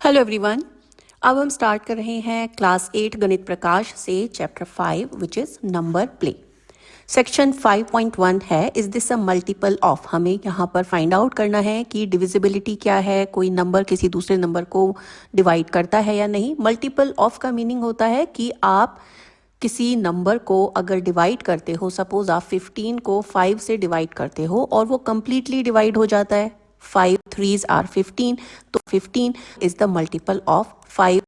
Hello everyone. अब हम start कर रहे हैं क्लास 8 गणित प्रकाश से chapter 5 which is number play. Section 5.1 है is this a multiple of. हमें यहाँ पर फाइंड आउट करना है कि डिविजिबिलिटी क्या है, कोई नंबर किसी दूसरे नंबर को डिवाइड करता है या नहीं। मल्टीपल ऑफ का मीनिंग होता है कि आप किसी नंबर को अगर डिवाइड करते हो, सपोज आप 15 को 5 से डिवाइड करते हो और वो कंप्लीटली डिवाइड हो जाता है, 5 3s आर 15, तो 15 is the multiple of 5।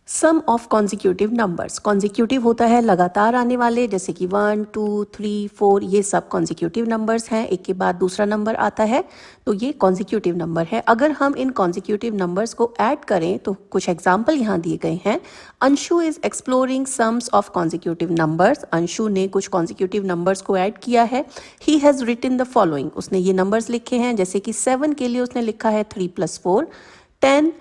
Sum of consecutive numbers, consecutive होता है लगातार आने वाले, जैसे कि 1 2 3 4, ये सब कॉन्जिक्यूटिव नंबर्स हैं, एक के बाद दूसरा नंबर आता है, तो ये कॉन्जिक्यूटिव नंबर है। अगर हम इन कॉन्जिक्यूटिव नंबर्स को ऐड करें तो कुछ एग्जाम्पल यहाँ दिए गए हैं। Anshu is exploring sums of consecutive numbers. Anshu ने कुछ कॉन्जिक्यूटिव नंबर्स को ऐड किया है। He has written the following, उसने ये नंबर्स लिखे हैं, जैसे कि 7 के लिए उसने लिखा है 3 + 4, 10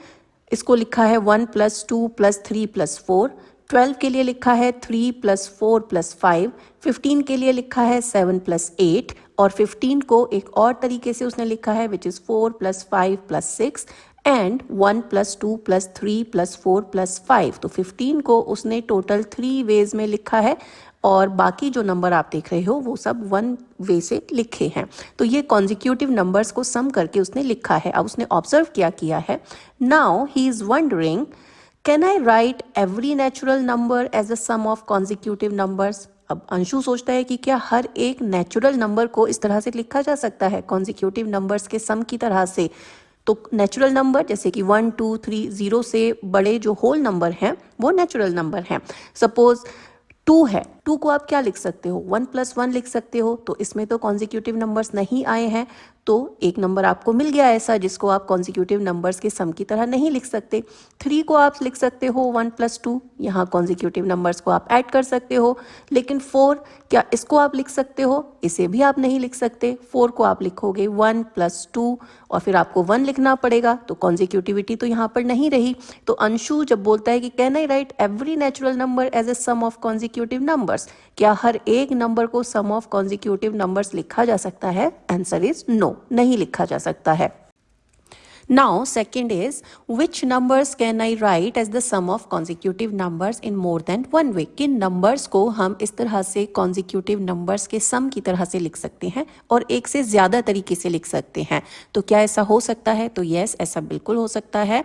इसको लिखा है 1 + 2 + 3 + 4, 12 के लिए लिखा है 3 + 4 + 5, 15 के लिए लिखा है 7 + 8, और 15 को एक और तरीके से उसने लिखा है विच इज़ 4 + 5 + 6 एंड 1 + 2 + 3 + 4 + 5। तो 15 को उसने टोटल 3 वेज में लिखा है और बाकी जो नंबर आप देख रहे हो वो सब 1 वे से लिखे हैं। तो ये कॉन्जिक्यूटिव नंबर्स को सम करके उसने लिखा है। अब उसने ऑब्जर्व किया है। Now he is wondering, can I write every natural number as a sum of consecutive numbers. अब अंशु सोचता है कि क्या हर एक नेचुरल नंबर को इस तरह से लिखा जा सकता है, कॉन्जिक्यूटिव नंबर्स के सम की तरह से। तो नेचुरल नंबर जैसे कि 1 2 3 0 से बड़े जो होल नंबर हैं वो नेचुरल नंबर हैं। सपोज 2 है, 2 को आप क्या लिख सकते हो, 1 + 1 लिख सकते हो, तो इसमें तो कॉन्जिक्यूटिव नंबर्स नहीं आए हैं, तो एक नंबर आपको मिल गया ऐसा जिसको आप कॉन्जिक्यूटिव नंबर्स के सम की तरह नहीं लिख सकते। 3 को आप लिख सकते हो 1 + 2, यहाँ कॉन्जिक्यूटिव नंबर्स को आप ऐड कर सकते हो। लेकिन 4, क्या इसको आप लिख सकते हो, इसे भी आप नहीं लिख सकते। 4 को आप लिखोगे 1 + 2 और फिर आपको 1 लिखना पड़ेगा, तो कॉन्जिक्यूटिविटी तो यहाँ पर नहीं रही। तो अंशु जब बोलता है कि can I write every natural number as a sum of consecutive numbers, क्या हर एक नंबर को सम ऑफ कॉन्जिक्यूटिव नंबर्स लिखा जा सकता है? आंसर इज नो, नहीं लिखा जा सकता है। Now second is, which numbers can I write as the sum of consecutive numbers in more than one way? किन numbers को हम इस तरह से consecutive numbers के sum की तरह से लिख सकते हैं और एक से ज़्यादा तरीके से लिख सकते हैं। तो क्या ऐसा हो सकता है? तो yes, ऐसा बिल्कुल हो सकता है।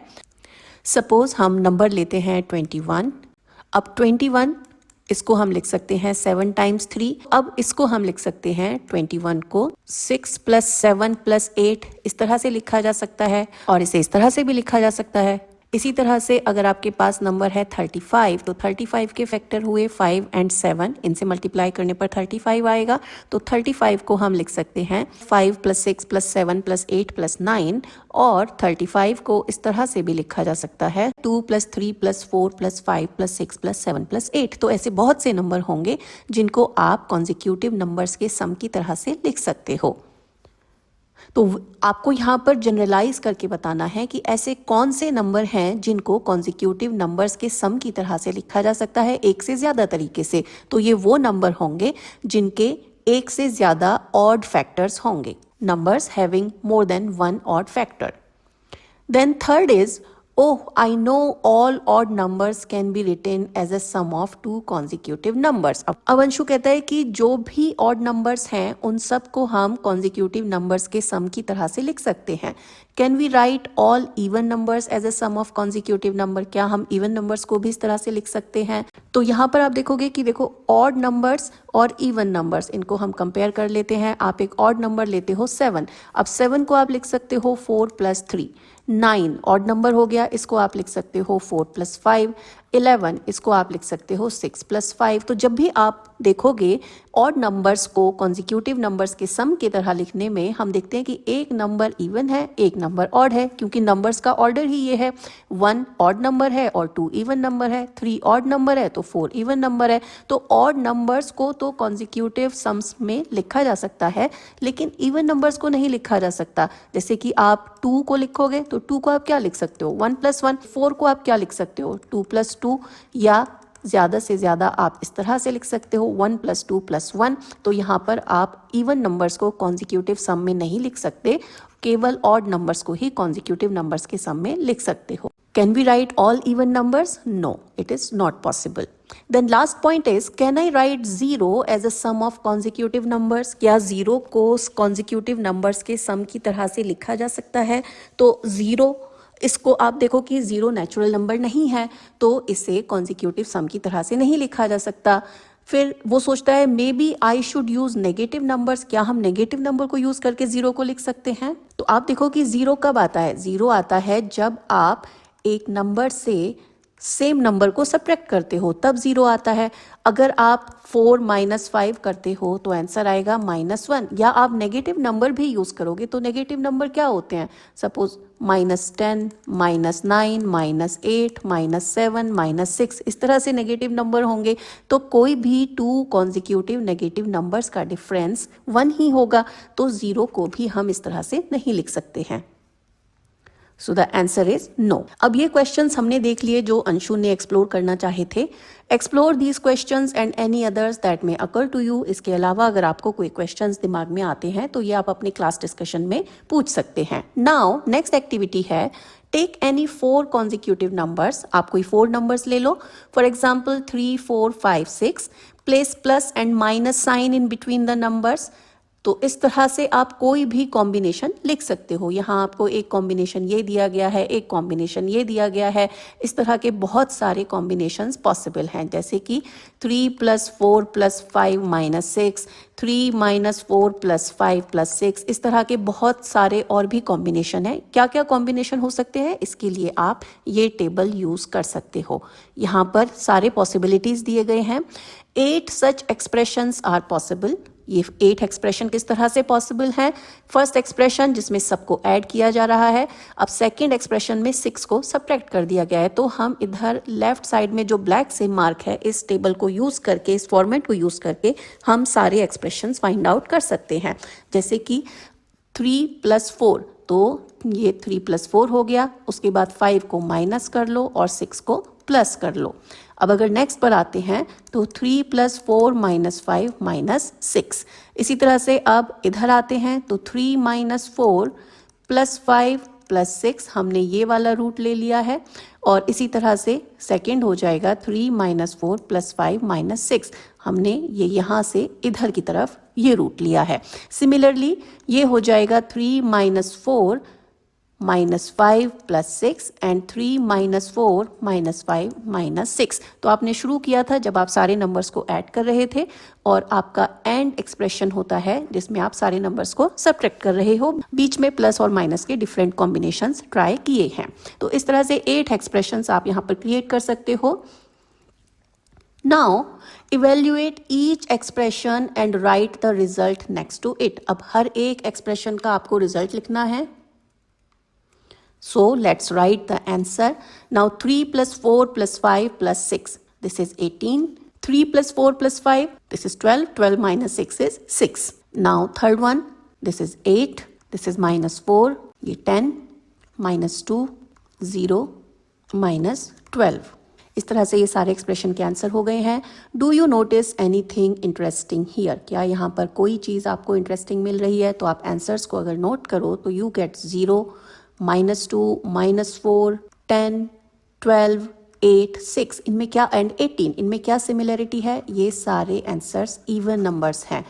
Suppose हम नंबर लेते हैं 21। अब 21 इसको हम लिख सकते हैं 7 × 3। अब इसको हम लिख सकते हैं 21 को 6 + 7 + 8 इस तरह से लिखा जा सकता है, और इसे इस तरह से भी लिखा जा सकता है। इसी तरह से अगर आपके पास नंबर है 35, तो 35 के फैक्टर हुए 5 और 7, इनसे मल्टीप्लाई करने पर 35 आएगा। तो 35 को हम लिख सकते हैं 5 + 6 + 7 + 8 + 9, और 35 को इस तरह से भी लिखा जा सकता है 2 + 3 + 4 + 5 + 6 + 7 + 8। तो ऐसे बहुत से नंबर होंगे जिनको आप कॉन्जिक्यूटिव नंबर्स के सम की तरह से लिख सकते हो। तो आपको यहाँ पर जनरलाइज करके बताना है कि ऐसे कौन से नंबर हैं जिनको कॉन्जिक्यूटिव नंबर्स के सम की तरह से लिखा जा सकता है एक से ज़्यादा तरीके से। तो ये वो नंबर होंगे जिनके एक से ज़्यादा ऑड फैक्टर्स होंगे, numbers having more than 1 odd factor. Then third is, oh, I know all odd numbers can be written as a sum of 2 consecutive numbers. अब अंशु कहता है कि जो भी odd numbers हैं उन सब को हम consecutive numbers के sum की तरह से लिख सकते हैं। Can we write all even numbers as a sum of consecutive number? क्या हम even numbers को भी इस तरह से लिख सकते हैं? तो यहाँ पर आप देखोगे कि देखो odd numbers और even numbers, इनको हम कंपेयर कर लेते हैं। आप एक odd number लेते हो 7, अब 7 को आप लिख सकते हो 4 + 3। 9 ऑड नंबर हो गया, इसको आप लिख सकते हो 4 + 5। 11 इसको आप लिख सकते हो 6 + 5। तो जब भी आप देखोगे ऑड नंबर्स को कॉन्जिक्यूटिव नंबर्स के सम की तरह लिखने में हम देखते हैं कि एक नंबर इवन है, एक नंबर ऑड है, क्योंकि नंबर्स का ऑर्डर ही ये है। 1 ऑड नंबर है और 2 इवन नंबर है, 3 ऑड नंबर है तो 4 इवन नंबर है। तो ऑड नंबर्स को तो कॉन्जिक्यूटिव सम्स में लिखा जा सकता है, लेकिन इवन नंबर्स को नहीं लिखा जा सकता। जैसे कि आप 2 को लिखोगे तो 2 को आप क्या लिख सकते हो 1 + 1। 4 को आप क्या लिख सकते हो 2 + 2, या ज़्यादा से ज़्यादा आप इस तरह से लिख सकते हो 1 + 2 + 1। तो यहाँ पर आप इवन नंबर्स को कॉन्जिक्यूटिव सम में नहीं लिख सकते, केवल ऑड नंबर्स को ही कॉन्जिक्यूटिव नंबर्स के सम में लिख सकते हो। Can we write all even numbers? No, it is not possible. Then last point is, can I write 0 as a sum of consecutive numbers? क्या 0 को consecutive numbers के sum की तरह से लिखा जा सकता है? तो 0, इसको आप देखो कि 0 नेचुरल नंबर नहीं है, तो इसे consecutive sum की तरह से नहीं लिखा जा सकता। फिर वो सोचता है maybe I should use negative numbers, क्या हम नेगेटिव नंबर को यूज करके 0 को लिख सकते हैं? तो आप देखो कि 0 कब आता है? 0 आता है जब आप एक नंबर से सेम नंबर को सब्ट्रैक्ट करते हो, तब 0 आता है। अगर आप 4 - 5 करते हो तो आंसर आएगा -1, या आप नेगेटिव नंबर भी यूज करोगे तो नेगेटिव नंबर क्या होते हैं? सपोज -10, -9, -8, -7, -6, इस तरह से नेगेटिव नंबर होंगे। तो कोई भी 2 कॉन्जिक्यूटिव नेगेटिव नंबर्स का डिफरेंस 1 ही होगा, तो 0 को भी हम इस तरह से नहीं लिख सकते हैं। So the answer is no. अब ये क्वेश्चंस हमने देख लिए जो अंशु ने एक्सप्लोर करना चाहे थे। Explore these questions and any others that may occur to you. इसके अलावा अगर आपको कोई क्वेश्चंस दिमाग में आते हैं तो ये आप अपने क्लास डिस्कशन में पूछ सकते हैं। नाउ नेक्स्ट एक्टिविटी है, टेक एनी 4 कॉन्जिक्यूटिव नंबर्स। आप कोई 4 नंबर्स ले लो, for example 3, 4, 5, 6, place plus and minus sign in between the numbers. तो इस तरह से आप कोई भी कॉम्बिनेशन लिख सकते हो। यहाँ आपको एक कॉम्बिनेशन ये दिया गया है, एक कॉम्बिनेशन ये दिया गया है। इस तरह के बहुत सारे कॉम्बिनेशंस पॉसिबल हैं, जैसे कि 3 + 4 + 5 - 6, 3 - 4 + 5 + 6, इस तरह के बहुत सारे और भी कॉम्बिनेशन हैं। क्या क्या कॉम्बिनेशन हो सकते हैं, इसके लिए आप ये टेबल यूज़ कर सकते हो। यहाँ पर सारे पॉसिबिलिटीज़ दिए गए हैं। 8 सच एक्सप्रेशंस आर पॉसिबल। ये 8 एक्सप्रेशन किस तरह से पॉसिबल है? फर्स्ट एक्सप्रेशन जिसमें सबको ऐड किया जा रहा है। अब सेकंड एक्सप्रेशन में 6 को सब्ट्रैक्ट कर दिया गया है। तो हम इधर लेफ्ट साइड में जो ब्लैक से मार्क है, इस टेबल को यूज़ करके, इस फॉर्मेट को यूज़ करके हम सारे एक्सप्रेशंस फाइंड आउट कर सकते हैं। जैसे कि 3 + 4, तो ये 3 + 4 हो गया। उसके बाद 5 को माइनस कर लो और 6 को प्लस कर लो। अब अगर नेक्स्ट पर आते हैं तो 3 + 4 - 5 - 6। इसी तरह से अब इधर आते हैं तो 3 - 4 + 5 + 6, हमने ये वाला रूट ले लिया है। और इसी तरह से सेकंड हो जाएगा 3 - 4 + 5 - 6, हमने ये यहाँ से इधर की तरफ ये रूट लिया है। सिमिलरली ये हो जाएगा 3 - 4 - 5 + 6 एंड 3 - 4 - 5 - 6। तो आपने शुरू किया था जब आप सारे नंबर्स को ऐड कर रहे थे, और आपका एंड एक्सप्रेशन होता है जिसमें आप सारे नंबर्स को सब्ट्रैक्ट कर रहे हो। बीच में प्लस और माइनस के डिफरेंट कॉम्बिनेशंस ट्राई किए हैं। तो इस तरह से 8 एक्सप्रेशंस आप यहाँ पर क्रिएट कर सकते हो। Now evaluate each expression and write the result next to it. अब हर एक एक्सप्रेशन का आपको रिजल्ट लिखना है। So let's write the answer. Now 3 + 4 + 5 + 6, this is 18. 3 + 4 + 5, this is 12. 12 - 6 is 6. Now third one, this is 8, this is -4, ये 10, -2, 0, -12। इस तरह से ये सारे एक्सप्रेशन के आंसर हो गए हैं। Do you notice anything interesting here? क्या यहाँ पर कोई चीज़ आपको इंटरेस्टिंग मिल रही है? तो आप आंसर्स को अगर नोट करो तो यू गेट 0, -2, -4, 10, 12, 8, 6, इनमें क्या, एंड 18, इनमें क्या सिमिलरिटी है? ये सारे आंसर्स इवन नंबर्स हैं।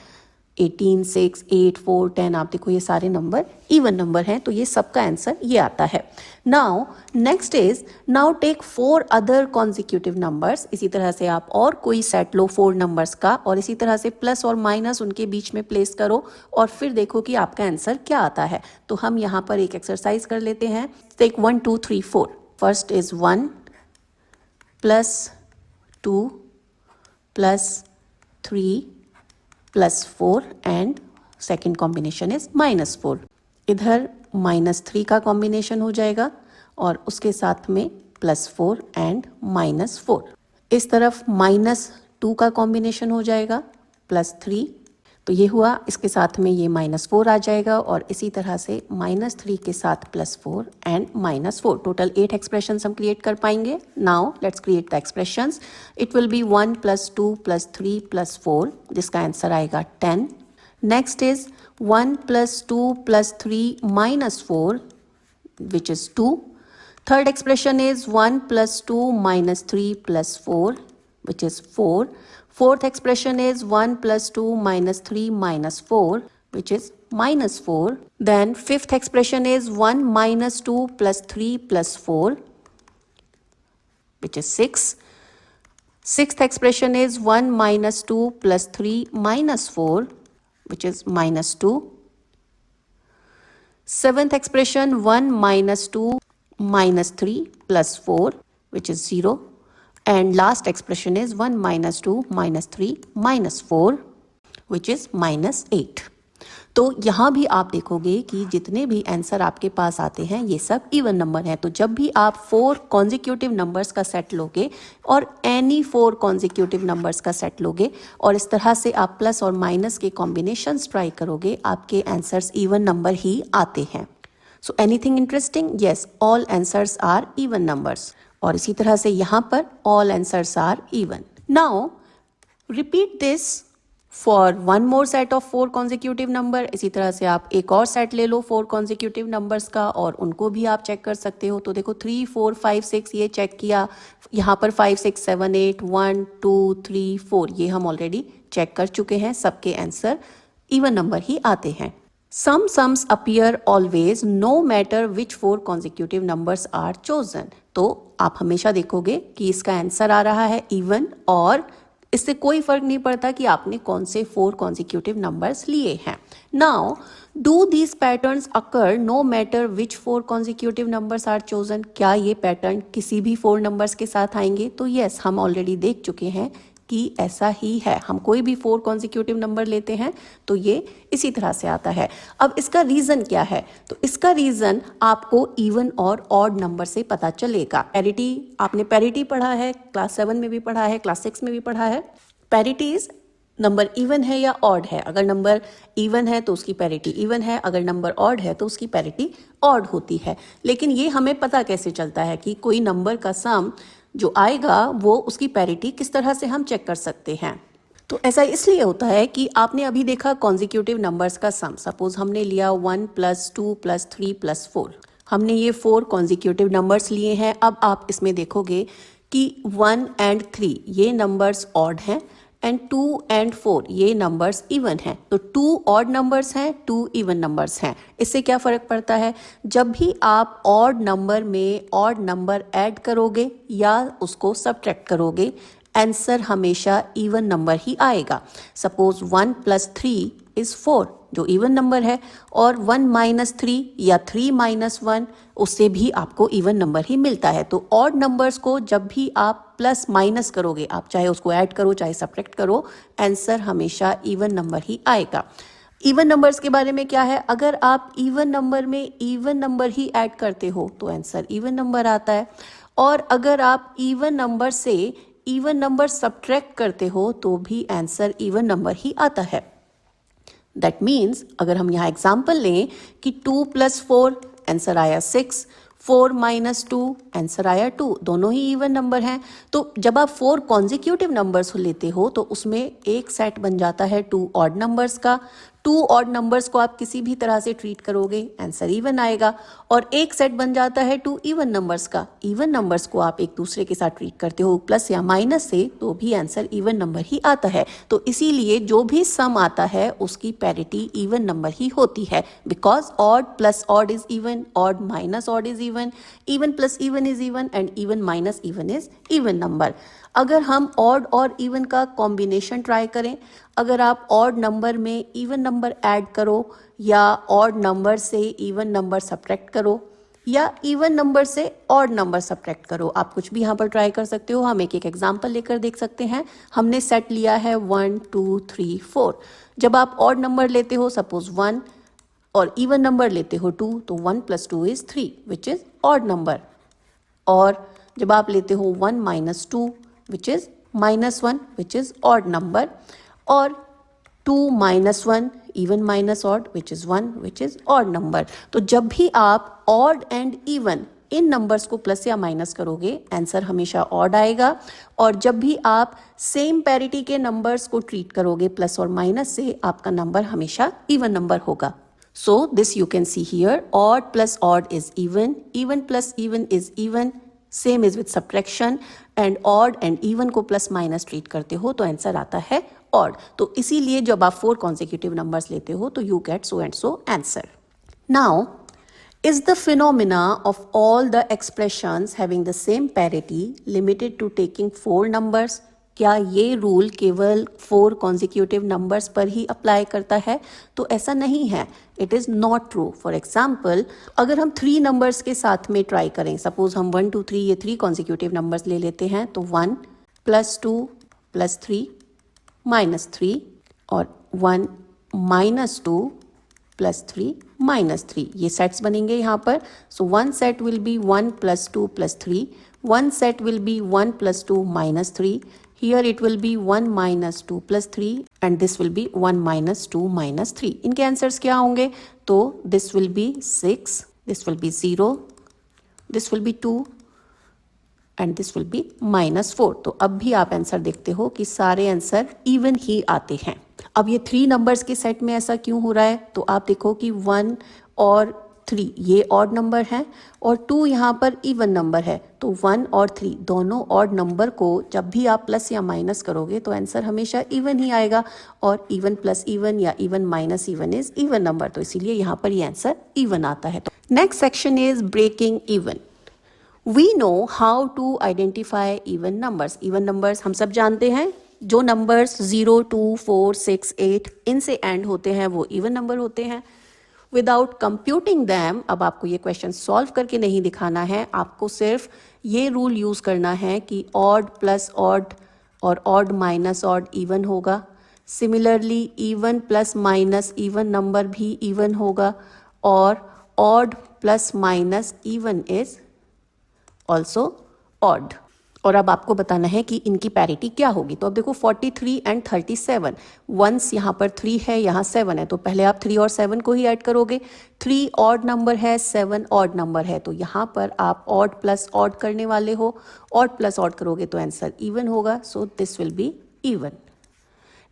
18, 6, 8, 4, 10, आप देखो ये सारे नंबर इवन नंबर हैं, तो ये सबका आंसर ये आता है। Now next is, now take 4 other consecutive numbers. इसी तरह से आप और कोई सेट लो 4 नंबर्स का, और इसी तरह से प्लस और माइनस उनके बीच में प्लेस करो, और फिर देखो कि आपका आंसर क्या आता है। तो हम यहाँ पर एक एक्सरसाइज कर लेते हैं। Take 1, 2, 3, 4। First is 1 + 2 + 3 + 4 and second combination is -4। इधर -3 का कॉम्बिनेशन हो जाएगा और उसके साथ में +4 एंड -4। इस तरफ -2 का कॉम्बिनेशन हो जाएगा +3, तो ये हुआ। इसके साथ में ये -4 आ जाएगा, और इसी तरह से -3 के साथ +4 एंड -4। टोटल 8 एक्सप्रेशंस हम क्रिएट कर पाएंगे। Now let's create the expressions. It will be 1 + 2 + 3 + 4, जिसका आंसर आएगा 10। Next is 1 plus 2 plus 3 minus 4, which is 2. Third expression is 1 plus 2 minus 3 plus 4, which is 4. Fourth expression is 1 plus 2 minus 3 minus 4, which is minus 4. Then fifth expression is 1 minus 2 plus 3 plus 4, which is 6. Sixth expression is 1 minus 2 plus 3 minus 4, which is minus 2. Seventh expression 1 minus 2 minus 3 plus 4, which is 0. And last expression is 1 minus 2 minus 3 minus 4, which is minus 8. तो यहाँ भी आप देखोगे कि जितने भी answer आपके पास आते हैं ये सब इवन नंबर हैं। तो जब भी आप 4 कॉन्जिक्यूटिव नंबर्स का सेट लोगे और एनी 4 कॉन्जिक्यूटिव नंबर्स का सेट लोगे और इस तरह से आप प्लस और माइनस के कॉम्बिनेशंस ट्राई करोगे, आपके आंसर्स इवन नंबर ही आते हैं। So anything interesting? Yes, all answers are even numbers. और इसी तरह से यहाँ पर all answers are even. Now repeat this for one more set of 4 consecutive number. इसी तरह से आप एक और सेट ले लो 4 कॉन्जिक्यूटिव नंबर्स का और उनको भी आप चेक कर सकते हो। तो देखो 3 4 5 6 ये चेक किया, यहाँ पर 5 6 7 8 1 2 3 4 ये हम ऑलरेडी चेक कर चुके हैं। सबके आंसर इवन नंबर ही आते हैं। Some sums appear always no matter which 4 consecutive numbers are chosen। तो आप हमेशा देखोगे कि इसका आंसर आ रहा है इवन और इससे कोई फर्क नहीं पड़ता कि आपने कौन से 4 consecutive numbers लिए हैं। Now, do these patterns occur no matter which 4 consecutive numbers are chosen? क्या ये पैटर्न किसी भी 4 नंबर्स के साथ आएंगे? तो यस, हम ऑलरेडी देख चुके हैं कि ऐसा ही है। हम कोई भी 4 कॉन्जिक्यूटिव नंबर लेते हैं तो ये इसी तरह से आता है। अब इसका रीज़न क्या है? तो इसका रीज़न आपको इवन और ऑड नंबर से पता चलेगा। पैरिटी, आपने पैरिटी पढ़ा है, क्लास 7 में भी पढ़ा है, क्लास 6 में भी पढ़ा है। पैरिटी इज नंबर इवन है या ऑड है। अगर नंबर इवन है तो उसकी पैरिटी इवन है, अगर नंबर ऑड है तो उसकी पैरिटी ऑड होती है। लेकिन ये हमें पता कैसे चलता है कि कोई नंबर का सम जो आएगा वो उसकी पैरिटी किस तरह से हम चेक कर सकते हैं? तो ऐसा इसलिए होता है कि आपने अभी देखा कॉन्जिक्यूटिव नंबर्स का सम। सपोज हमने लिया 1 प्लस 2 प्लस 3 प्लस 4। हमने ये 4 कॉन्जिक्यूटिव नंबर्स लिए हैं। अब आप इसमें देखोगे कि 1 एंड 3 ये नंबर्स ऑड हैं एंड 2 एंड 4 ये नंबर्स इवन हैं। तो 2 ऑड नंबर्स हैं, 2 इवन नंबर्स हैं। इससे क्या फ़र्क पड़ता है? जब भी आप ऑड नंबर में ऑड नंबर ऐड करोगे या उसको सब्ट्रैक्ट करोगे, आंसर हमेशा इवन नंबर ही आएगा। सपोज 1 प्लस 3 इज़ 4 जो इवन नंबर है, और 1 माइनस 3 या 3 माइनस 1 उससे भी आपको इवन नंबर ही मिलता है। तो ऑड नंबर्स को जब भी आप प्लस माइनस करोगे, आप चाहे उसको ऐड करो चाहे सब्ट्रैक्ट करो, आंसर हमेशा इवन नंबर ही आएगा। इवन नंबर्स के बारे में क्या है? अगर आप इवन नंबर में इवन नंबर ही ऐड करते हो तो आंसर इवन नंबर आता है, और अगर आप इवन नंबर से इवन नंबर सब्ट्रैक्ट करते हो तो भी आंसर इवन नंबर ही आता है। दैट मीन्स अगर हम यहाँ एग्जाम्पल लें कि 2 प्लस 4 आंसर आया 6, 4 माइनस 2 आंसर आया 2, दोनों ही इवन नंबर हैं। तो जब आप 4 कॉन्जिक्यूटिव नंबर्स लेते हो तो उसमें एक सेट बन जाता है 2 ऑड नंबर्स का। 2 ऑड नंबर्स को आप किसी भी तरह से ट्रीट करोगे आंसर इवन आएगा, और एक सेट बन जाता है 2 इवन नंबर्स का। इवन नंबर्स को आप एक दूसरे के साथ ट्रीट करते हो प्लस या माइनस से तो भी आंसर इवन नंबर ही आता है। तो इसीलिए जो भी सम आता है उसकी पैरिटी इवन नंबर ही होती है, because odd plus odd is even, odd minus odd is even, even plus even is even and even minus even is even number. अगर हम ऑड और इवन का कॉम्बिनेशन ट्राई करें, अगर आप ऑड नंबर में इवन नंबर ऐड करो या ऑड नंबर से इवन नंबर सब्ट्रैक्ट करो या इवन नंबर से ऑड नंबर सब्ट्रैक्ट करो, आप कुछ भी यहाँ पर ट्राई कर सकते हो। हम एक एक एग्जाम्पल लेकर देख सकते हैं। हमने सेट लिया है 1 2 3 4। जब आप ऑड नंबर लेते हो, सपोज 1, और इवन नंबर लेते हो 2, तो 1 plus 2 is 3 which is odd number. और जब आप लेते हो 1 minus 2 which is minus 1 which is odd number, और 2 minus 1 even minus odd which is 1 which is odd number। तो जब भी आप odd and even in numbers को प्लस या माइनस करोगे आंसर हमेशा ऑड आएगा, और जब भी आप सेम पैरिटी के नंबर्स को ट्रीट करोगे प्लस और माइनस से, आपका नंबर हमेशा इवन नंबर होगा. So this you can see here, odd plus odd is even plus even is even, same is with subtraction, and odd and even को plus minus treat करते हो तो answer आता है odd. तो इसीलिए जब आप 4 consecutive numbers लेते हो तो you get so and so answer. Now, is the phenomena of all the expressions having the same parity limited to taking 4 numbers? क्या ये रूल केवल 4 कॉन्जिक्यूटिव नंबर्स पर ही अप्लाई करता है? तो ऐसा नहीं है. It is not true. For example, अगर हम 3 नंबर्स के साथ में ट्राई करें, सपोज हम 1 2 3 ये 3 कॉन्जिक्यूटिव नंबर्स ले लेते हैं, तो 1 + 2 + 3 -3 और 1 -2 + 3 -3, ये सेट्स बनेंगे यहाँ पर. सो 1 set will be 1 + 2 + 3, 1 set will be 1 + 2 - 3. Here it will be 1 - 2 + 3 and this will be 1 - 2 - 3. इनके आंसर्स क्या होंगे? तो this will be 6, this will be 0, this will be 2 and this will be -4. तो अब भी आप आंसर देखते हो कि सारे आंसर इवन ही आते हैं. अब ये 3 नंबर्स के सेट में ऐसा क्यों हो रहा है? तो आप देखो कि 1 और 3 ये ऑड नंबर है और 2 यहाँ पर इवन नंबर है. तो 1 और 3 दोनों ऑड नंबर को जब भी आप प्लस या माइनस करोगे तो आंसर हमेशा इवन ही आएगा, और इवन प्लस इवन या even minus even is even number. तो इसीलिए यहाँ पर ये आंसर इवन आता है. तो next section is breaking even. We know how to identify even numbers. Even numbers हम सब जानते हैं. जो नंबर्स 0 2 4 6 8 इनसे एंड होते हैं वो इवन नंबर होते हैं. विदाउट कंप्यूटिंग दैम, अब आपको ये क्वेश्चन सॉल्व करके नहीं दिखाना है, आपको सिर्फ ये रूल यूज़ करना है कि ऑड प्लस ऑड और ऑड माइनस ऑड इवन होगा. Similarly even plus minus even number भी इवन होगा, और odd plus minus even is also odd. और अब आपको बताना है कि इनकी पैरिटी क्या होगी. तो अब देखो 43 एंड 37, वंस यहाँ पर 3 है, यहाँ 7 है, तो पहले आप 3 और 7 को ही ऐड करोगे. 3 ऑड नंबर है, 7 ऑड नंबर है, तो यहाँ पर आप ऑड प्लस ऑड करने वाले हो. ऑड प्लस ऑड करोगे तो आंसर इवन होगा. So this will be even.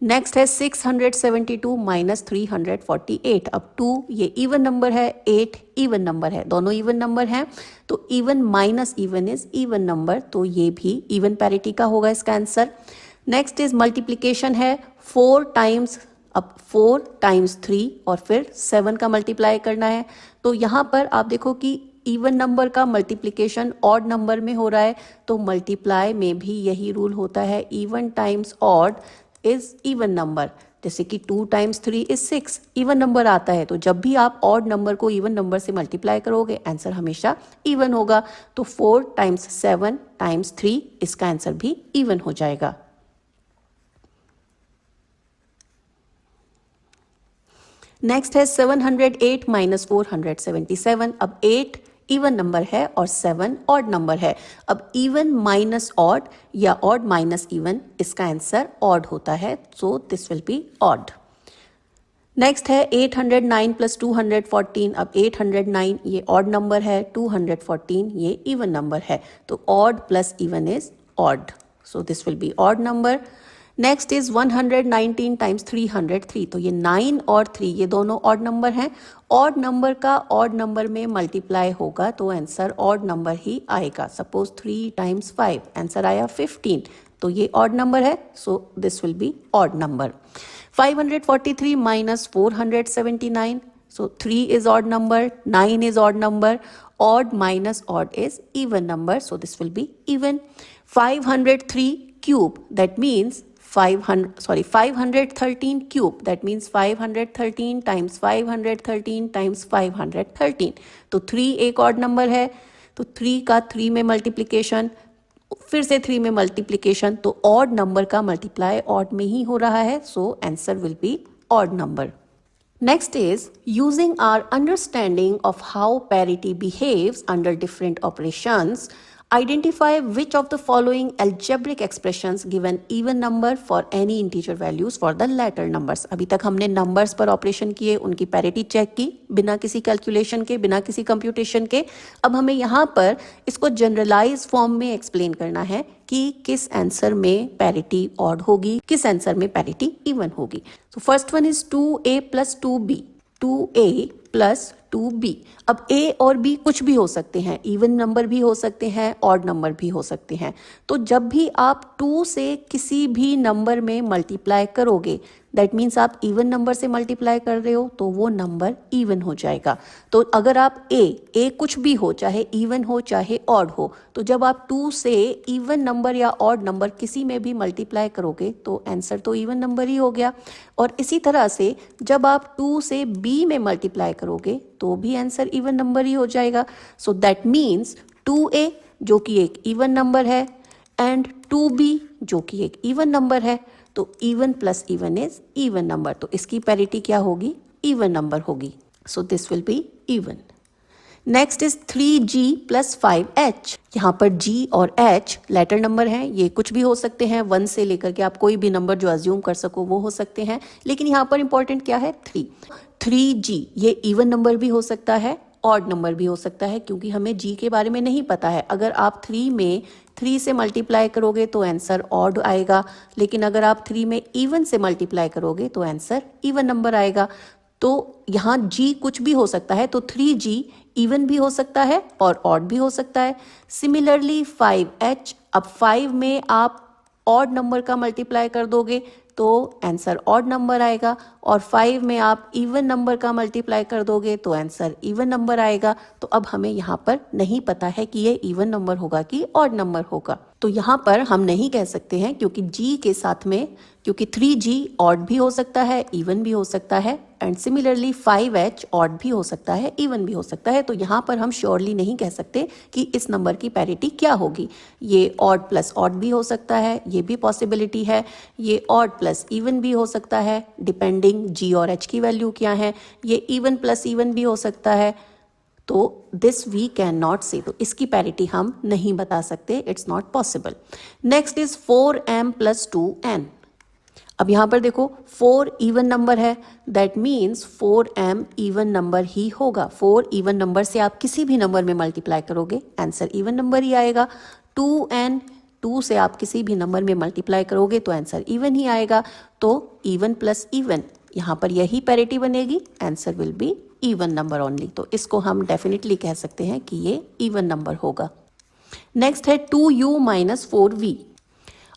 Next है 672 - 348. अब 2 ये इवन नंबर है, 8 इवन नंबर है, दोनों इवन नंबर हैं. तो even minus even is even number, तो ये भी इवन पैरिटी का होगा इसका आंसर. नेक्स्ट इज मल्टीप्लिकेशन है 4 टाइम्स. अब 4 टाइम्स 3 और फिर 7 का मल्टीप्लाई करना है. तो यहाँ पर आप देखो कि इवन नंबर का मल्टीप्लिकेशन ऑड नंबर में हो रहा है, तो मल्टीप्लाई में भी यही रूल होता है, even times odd is even number. जैसे कि 2 टाइम्स 3 इज 6 इवन नंबर आता है. तो जब भी आप ऑड नंबर को इवन नंबर से मल्टीप्लाई करोगे आंसर हमेशा इवन होगा. तो 4 टाइम्स 7 टाइम्स 3 इसका आंसर भी इवन हो जाएगा. नेक्स्ट है 708 - 477. अब 8 इवन नंबर है और 7 ऑड नंबर है. अब इवन माइनस ऑड या ऑड माइनस इवन, इसका आंसर ऑड होता है. So this will be odd. Next है 809 + 214. अब 809 ये ऑड नंबर है, 214 ये इवन नंबर है, तो odd plus even is odd. So this will be odd number. Next is 119 × 303. तो ये 9 और 3 ये दोनों ऑड नंबर हैं. ऑड नंबर का ऑड नंबर में मल्टीप्लाई होगा तो आंसर ऑड नंबर ही आएगा. सपोज 3 × 5 आंसर आया 15, तो ये ऑड नंबर है. So this will be odd number. 543 - 479. So 3 is odd number, 9 is odd number, odd minus odd is even number. So this will be even. 503 cube, that means 513 cube, that means 513 times 513 times 513. तो 3 एक odd number है, तो 3 का 3 में multiplication, फिर से 3 में multiplication, तो odd number का multiply odd में ही हो रहा है. So answer will be odd number. Next is using our understanding of how parity behaves under different operations. Identify which of the following algebraic expressions give an even number for any integer values for the latter numbers. अभी तक हमने numbers पर operation किए, उनकी parity check की बिना किसी calculation के, बिना किसी कंप्यूटेशन के. अब हमें यहाँ पर इसको जनरलाइज फॉर्म में एक्सप्लेन करना है कि किस आंसर में पैरिटी ऑड होगी, किस आंसर में पैरिटी इवन होगी. तो first one is 2a plus 2b. 2a plus 2b. अब a और b कुछ भी हो सकते हैं, इवन नंबर भी हो सकते हैं, ऑड नंबर भी हो सकते हैं. तो जब भी आप 2 से किसी भी नंबर में मल्टीप्लाई करोगे, दैट मीन्स आप इवन नंबर से मल्टीप्लाई कर रहे हो तो वो नंबर इवन हो जाएगा. तो अगर आप a कुछ भी हो, चाहे इवन हो चाहे ऑड हो, तो जब आप 2 से इवन नंबर या ऑड नंबर किसी में भी मल्टीप्लाई करोगे तो आंसर तो इवन नंबर ही हो गया. और इसी तरह से जब आप 2 से b में मल्टीप्लाई करोगे तो भी आंसर इवन नंबर ही हो जाएगा. सो दैट मीन्स 2a जो कि एक इवन नंबर है एंड 2b जो कि एक इवन नंबर है. तो even plus even is even number. तो इसकी पैरिटी क्या होगी? इवन नंबर होगी. So this will be even. Next is 3g plus 5h. यहाँ पर g और h लेटर नंबर हैं, ये कुछ भी हो सकते हैं, 1 से लेकर के आप कोई भी नंबर जो अज्यूम कर सको वो हो सकते हैं. लेकिन यहाँ पर इंपॉर्टेंट क्या है? 3g ये इवन नंबर भी हो सकता है, ऑड नंबर भी हो सकता है, क्योंकि हमें g के बारे में नहीं पता है. अगर आप 3 में 3 से मल्टीप्लाई करोगे तो आंसर ऑड आएगा, लेकिन अगर आप 3 में इवन से मल्टीप्लाई करोगे तो आंसर इवन नंबर आएगा. तो यहाँ g कुछ भी हो सकता है, तो 3g इवन भी हो सकता है और ऑड भी हो सकता है. सिमिलरली 5h, अब 5 में आप ऑड नंबर का मल्टीप्लाई कर दोगे तो आंसर ऑड नंबर आएगा, और 5 में आप इवन नंबर का मल्टीप्लाई कर दोगे तो आंसर इवन नंबर आएगा. तो अब हमें यहाँ पर नहीं पता है कि ये इवन नंबर होगा कि ऑड नंबर होगा. तो यहाँ पर हम नहीं कह सकते हैं, क्योंकि g के साथ में, क्योंकि 3g ऑड भी हो सकता है, इवन भी हो सकता है, एंड सिमिलरली 5h ऑड भी हो सकता है, इवन भी हो सकता है. तो यहाँ पर हम श्योरली नहीं कह सकते कि इस नंबर की पैरिटी क्या होगी. ये ऑड प्लस ऑड भी हो सकता है, ये भी पॉसिबिलिटी है. ये ऑड प्लस इवन भी हो सकता है, डिपेंडिंग g और h की वैल्यू क्या है. ये इवन प्लस इवन भी हो सकता है. तो दिस वी कैन नॉट से, तो इसकी पैरिटी हम नहीं बता सकते, it's not possible. Next is 4m plus 2n. अब यहाँ पर देखो 4 इवन नंबर है, that means 4m even number ही होगा. 4 इवन नंबर से आप किसी भी नंबर में मल्टीप्लाई करोगे आंसर इवन नंबर ही आएगा. 2n 2 से आप किसी भी नंबर में मल्टीप्लाई करोगे तो आंसर इवन ही आएगा. तो इवन प्लस इवन, यहाँ पर यही पैरिटी बनेगी, answer will be even number only. तो इसको हम डेफिनेटली कह सकते हैं कि ये इवन नंबर होगा. नेक्स्ट है 2u माइनस 4v.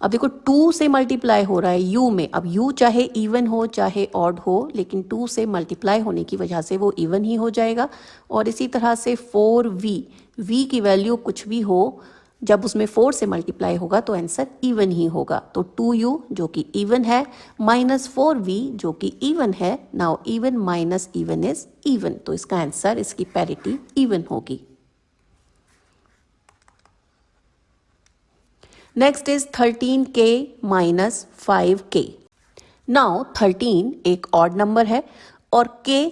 अब देखो 2 से मल्टीप्लाई हो रहा है u में. अब u चाहे इवन हो चाहे ऑड हो, लेकिन 2 से मल्टीप्लाई होने की वजह से वो इवन ही हो जाएगा. और इसी तरह से 4v, v की वैल्यू कुछ भी हो, जब उसमें 4 से मल्टीप्लाई होगा तो आंसर इवन ही होगा. तो 2u जो कि इवन है माइनस 4v जो कि इवन है. Now even minus even is even. तो इसका आंसर, इसकी पैरिटी इवन होगी. Next is 13k minus 5k. Now 13 एक ऑड नंबर है और k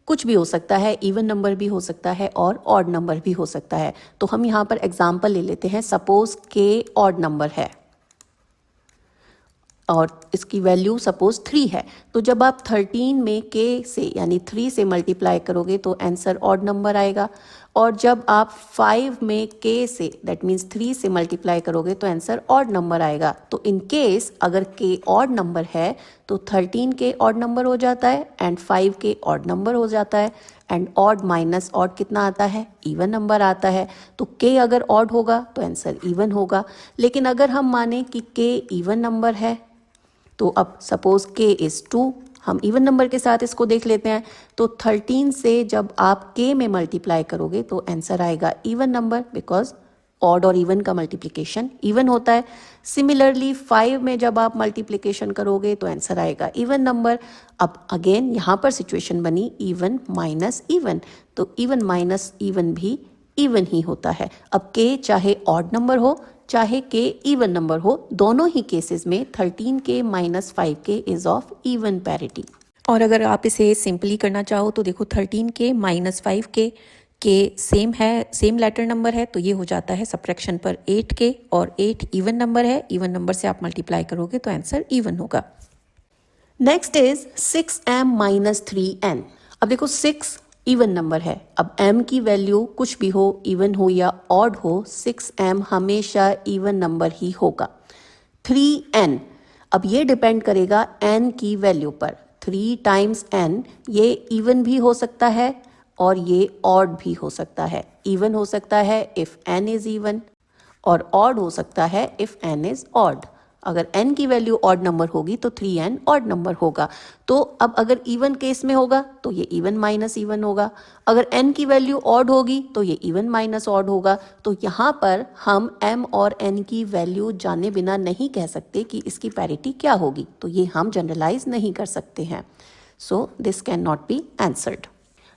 कुछ भी हो सकता है, इवन नंबर भी हो सकता है और ऑड नंबर भी हो सकता है. तो हम यहाँ पर एग्जाम्पल ले लेते हैं. सपोज k ऑड नंबर है और इसकी वैल्यू सपोज 3 है. तो जब आप 13 में k से यानी 3 से मल्टीप्लाई करोगे तो आंसर ऑड नंबर आएगा. और जब आप 5 में k से, दैट मीन्स 3 से मल्टीप्लाई करोगे तो आंसर ऑड नंबर आएगा. तो इन केस अगर k ऑड नंबर है तो 13k ऑड नंबर हो जाता है एंड 5k ऑड नंबर हो जाता है. एंड ऑड माइनस ऑड कितना आता है? इवन नंबर आता है. तो k अगर ऑड होगा तो आंसर इवन होगा. लेकिन अगर हम माने कि k इवन नंबर है, तो अब सपोज k इज 2, हम इवन नंबर के साथ इसको देख लेते हैं. तो 13 से जब आप k में मल्टीप्लाई करोगे तो आंसर आएगा इवन नंबर, बिकॉज ऑड और इवन का मल्टीप्लिकेशन इवन होता है. सिमिलरली 5 में जब आप मल्टीप्लिकेशन करोगे तो आंसर आएगा इवन नंबर. अब अगेन यहाँ पर सिचुएशन बनी इवन माइनस इवन, तो इवन माइनस इवन भी इवन ही होता है. अब k चाहे ऑड नंबर हो चाहे k इवन नंबर हो, दोनों ही केसेस में 13k minus 5k is of even parity. और अगर आप इसे सिंपली करना चाहो तो देखो 13k माइनस 5k के सेम लेटर नंबर है तो ये हो जाता है सब्ट्रैक्शन पर 8k, और 8 इवन नंबर है, इवन नंबर से आप मल्टीप्लाई करोगे तो आंसर इवन होगा। Next is 6m minus 3n। अब देखो 6 इवन नंबर है, अब m की वैल्यू कुछ भी हो, इवन हो या ऑड हो, 6m हमेशा इवन नंबर ही होगा। 3n, अब ये डिपेंड करेगा n की वैल्यू पर। 3 टाइम्स n, ये इवन भी हो सकता है और ये ऑड भी हो सकता है। इवन हो सकता है इफ n इज इवन, और ऑड हो सकता है इफ n इज ऑड। अगर n की वैल्यू ऑड नंबर होगी तो 3n ऑड नंबर होगा। तो अब अगर इवन केस में होगा तो ये इवन माइनस इवन होगा, अगर n की वैल्यू ऑड होगी तो ये इवन माइनस ऑड होगा। तो यहाँ पर हम m और n की वैल्यू जाने बिना नहीं कह सकते कि इसकी पैरिटी क्या होगी, तो ये हम जनरलाइज नहीं कर सकते हैं। सो this can not be answered.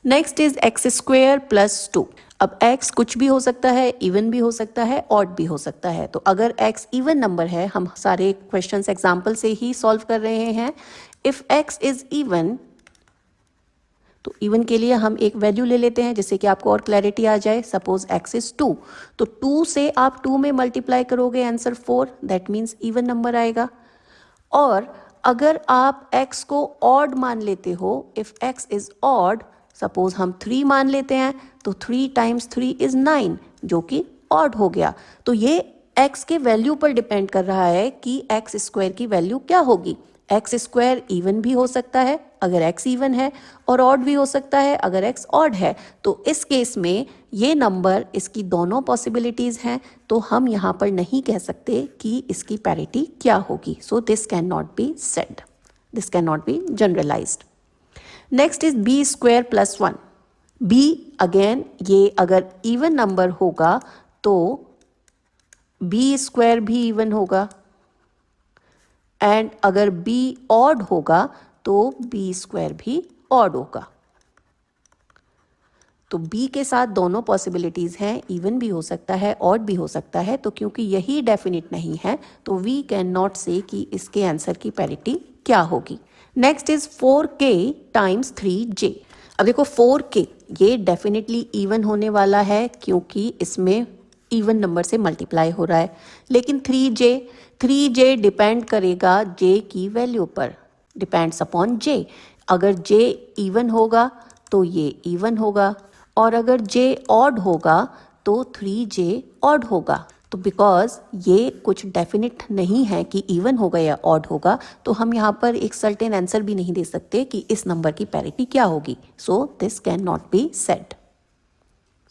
Next is x square plus 2। अब x कुछ भी हो सकता है, इवन भी हो सकता है, ऑड भी हो सकता है। तो अगर x इवन नंबर है, हम सारे क्वेश्चंस एग्जांपल से ही सॉल्व कर रहे हैं। इफ x इज इवन, तो इवन के लिए हम एक वैल्यू ले लेते हैं जिससे कि आपको और क्लैरिटी आ जाए। सपोज x इज 2, तो 2 से आप 2 में मल्टीप्लाई करोगे, answer 4, that means even number आएगा। और अगर आप x को ऑड मान लेते हो, if x is odd, suppose हम 3 मान लेते हैं, तो 3 टाइम्स 3 इज 9, जो कि ऑड हो गया। तो ये x के वैल्यू पर डिपेंड कर रहा है कि x स्क्वायर की वैल्यू क्या होगी। x स्क्वायर इवन भी हो सकता है अगर x इवन है, और ऑड भी हो सकता है अगर x ऑड है। तो इस केस में ये नंबर, इसकी दोनों पॉसिबिलिटीज हैं, तो हम यहाँ पर नहीं कह सकते कि इसकी पैरिटी क्या होगी। So this can not be said, this can not be generalised. Next is b square plus 1। b again, ये अगर इवन नंबर होगा तो b स्क्वायर भी इवन होगा, एंड अगर b ऑड होगा तो b स्क्वायर भी ऑड होगा। तो b के साथ दोनों पॉसिबिलिटीज हैं, इवन भी हो सकता है, ऑड भी हो सकता है। तो क्योंकि यही डेफिनेट नहीं है तो वी कैन नॉट से कि इसके आंसर की पैरिटी क्या होगी। Next is 4k times 3j। अब देखो 4k ये डेफिनेटली इवन होने वाला है क्योंकि इसमें इवन नंबर से मल्टीप्लाई हो रहा है। लेकिन 3j डिपेंड करेगा j की वैल्यू पर, डिपेंड्स अपॉन j। अगर j इवन होगा तो ये इवन होगा, और अगर j ऑड होगा तो 3j ऑड होगा। तो बिकॉज ये कुछ डेफिनेट नहीं है कि इवन होगा या ऑड होगा, तो हम यहाँ पर एक सर्टेन आंसर भी नहीं दे सकते कि इस नंबर की पैरिटी क्या होगी। So this can not be said.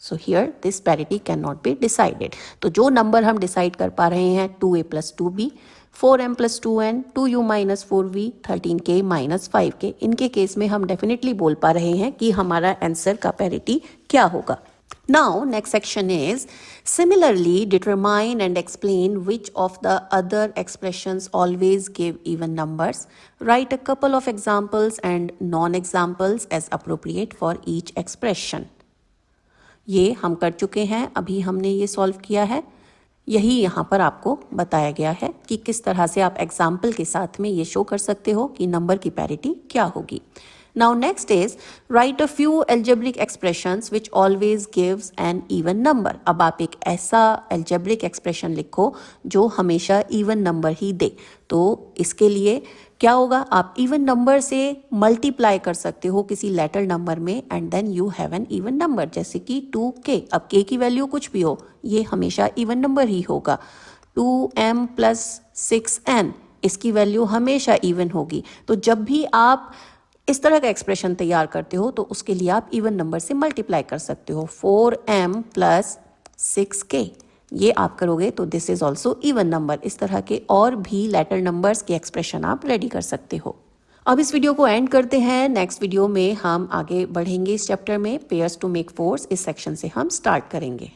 So here this parity can not be decided. तो जो नंबर हम डिसाइड कर पा रहे हैं 2a plus 2b, 4m plus 2n, 2u minus 4v, 13k minus 5k, इनके केस में हम डेफिनेटली बोल पा रहे हैं कि हमारा आंसर का पैरिटी क्या होगा। Now, next section is similarly determine and explain which of the other expressions always give even numbers. Write a couple of examples and non-examples as appropriate for each expression. ये हम कर चुके हैं, अभी हमने ये सॉल्व किया है। यही यहाँ पर आपको बताया गया है कि किस तरह से आप एग्जाम्पल के साथ में ये शो कर सकते हो कि नंबर की पैरिटी क्या होगी। Now next is write a few algebraic expressions which always gives an even number. अब आप एक ऐसा algebraic expression लिखो जो हमेशा even number ही दे। तो इसके लिए क्या होगा, आप even number से multiply कर सकते हो किसी letter number में, and then you have an even number, जैसे कि 2k। अब k की वैल्यू कुछ भी हो, ये हमेशा even number ही होगा। 2m प्लस 6n, इसकी वैल्यू हमेशा even होगी। तो जब भी आप इस तरह का एक्सप्रेशन तैयार करते हो तो उसके लिए आप इवन नंबर से मल्टीप्लाई कर सकते हो। 4m प्लस 6k, ये आप करोगे तो this is also even number. इस तरह के और भी लेटर नंबर्स के एक्सप्रेशन आप रेडी कर सकते हो। अब इस वीडियो को एंड करते हैं। नेक्स्ट वीडियो में हम आगे बढ़ेंगे इस चैप्टर में, पेयर्स टू मेक फोर्स, इस सेक्शन से हम स्टार्ट करेंगे।